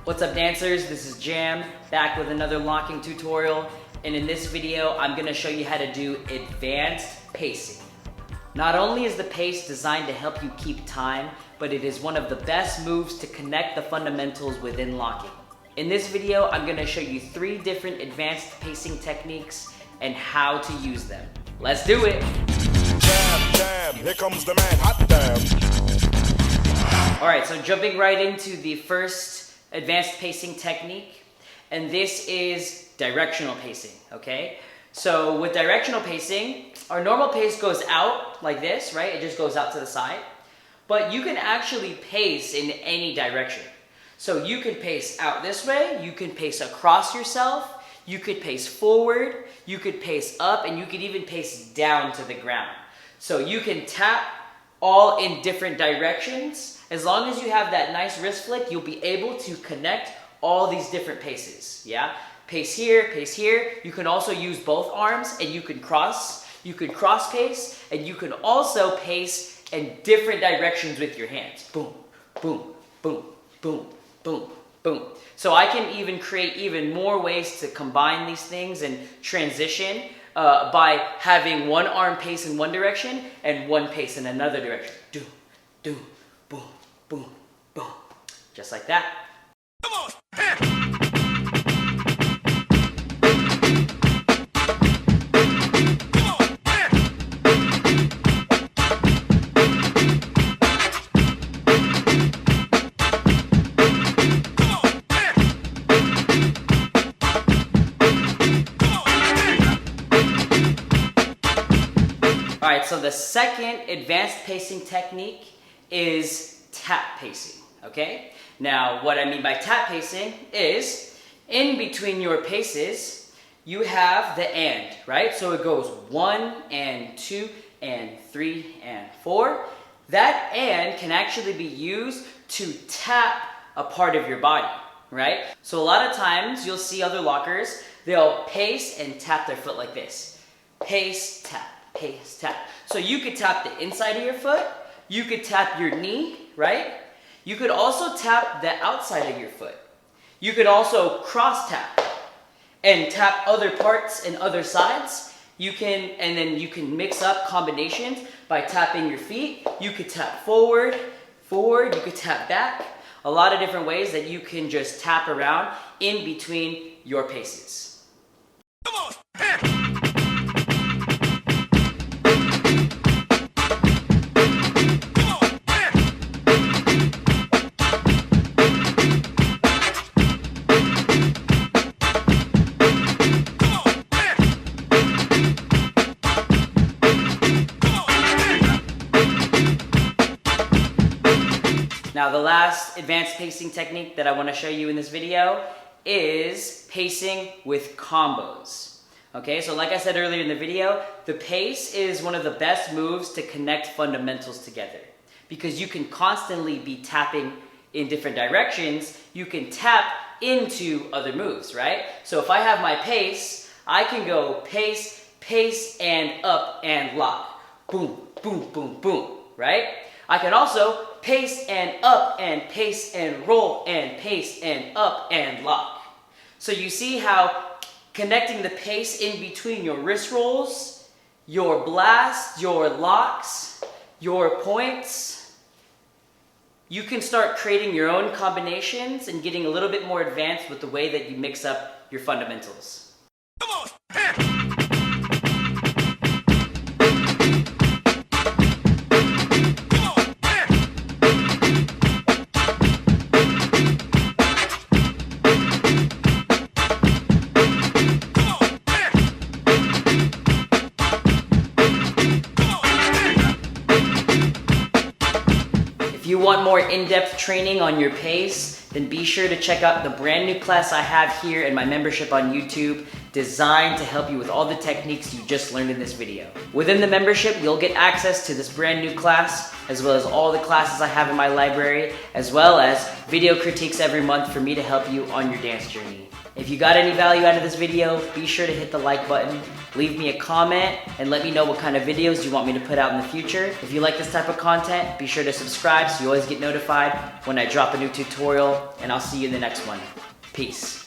What's up dancers, this is Jam, back with another locking tutorial, and in this video I'm going to show you how to do advanced pacing. Not only is the pace designed to help you keep time, but it is one of the best moves to connect the fundamentals within locking. In this video I'm going to show you 3 different advanced pacing techniques and how to use them. Let's do it! Jam, jam, here comes the man, hot damn. Alright, so jumping right into the first advanced pacing technique, and this is directional pacing, okay? So with directional pacing, our normal pace goes out like this, right? It just goes out to the side. But you can actually pace in any direction. So you can pace out this way, you can pace across yourself, you could pace forward, you could pace up, and you could even pace down to the ground. So you can tap all in different directions. As long as you have that nice wrist flick, you'll be able to connect all these different paces, yeah? Pace here, pace here. You can also use both arms and you can cross pace, and you can also pace in different directions with your hands. Boom, boom, boom, boom, boom, boom. So I can even create even more ways to combine these things and transition by having one arm pace in one direction and one pace in another direction. Do, do, boom, boom, boom. Just like that. Come on! Alright, so the second advanced pacing technique is tap pacing, okay? Now, what I mean by tap pacing is, in between your paces, you have the and, right? So it goes 1 and 2 and 3 and 4. That and can actually be used to tap a part of your body, right? So a lot of times, you'll see other lockers, they'll pace and tap their foot like this. Pace, tap. Pace, tap. So you could tap the inside of your foot, you could tap your knee, right? You could also tap the outside of your foot. You could also cross tap and tap other parts and other sides. And then you can mix up combinations by tapping your feet. You could tap forward, you could tap back. A lot of different ways that you can just tap around in between your paces. Come on! Now the last advanced pacing technique that I want to show you in this video is pacing with combos. Okay, so like I said earlier in the video, the pace is one of the best moves to connect fundamentals together. Because you can constantly be tapping in different directions, you can tap into other moves, right? So if I have my pace, I can go pace, pace, and up and lock. Boom, boom, boom, boom, right? I can also pace and up and pace and roll and pace and up and lock. So you see how connecting the pace in between your wrist rolls, your blasts, your locks, your points, you can start creating your own combinations and getting a little bit more advanced with the way that you mix up your fundamentals. Come on! If you want more in-depth training on your pace, then be sure to check out the brand new class I have here in my membership on YouTube, designed to help you with all the techniques you just learned in this video. Within the membership, you'll get access to this brand new class, as well as all the classes I have in my library, as well as video critiques every month for me to help you on your dance journey. If you got any value out of this video, be sure to hit the like button. Leave me a comment and let me know what kind of videos you want me to put out in the future. If you like this type of content, be sure to subscribe so you always get notified when I drop a new tutorial, and I'll see you in the next one. Peace.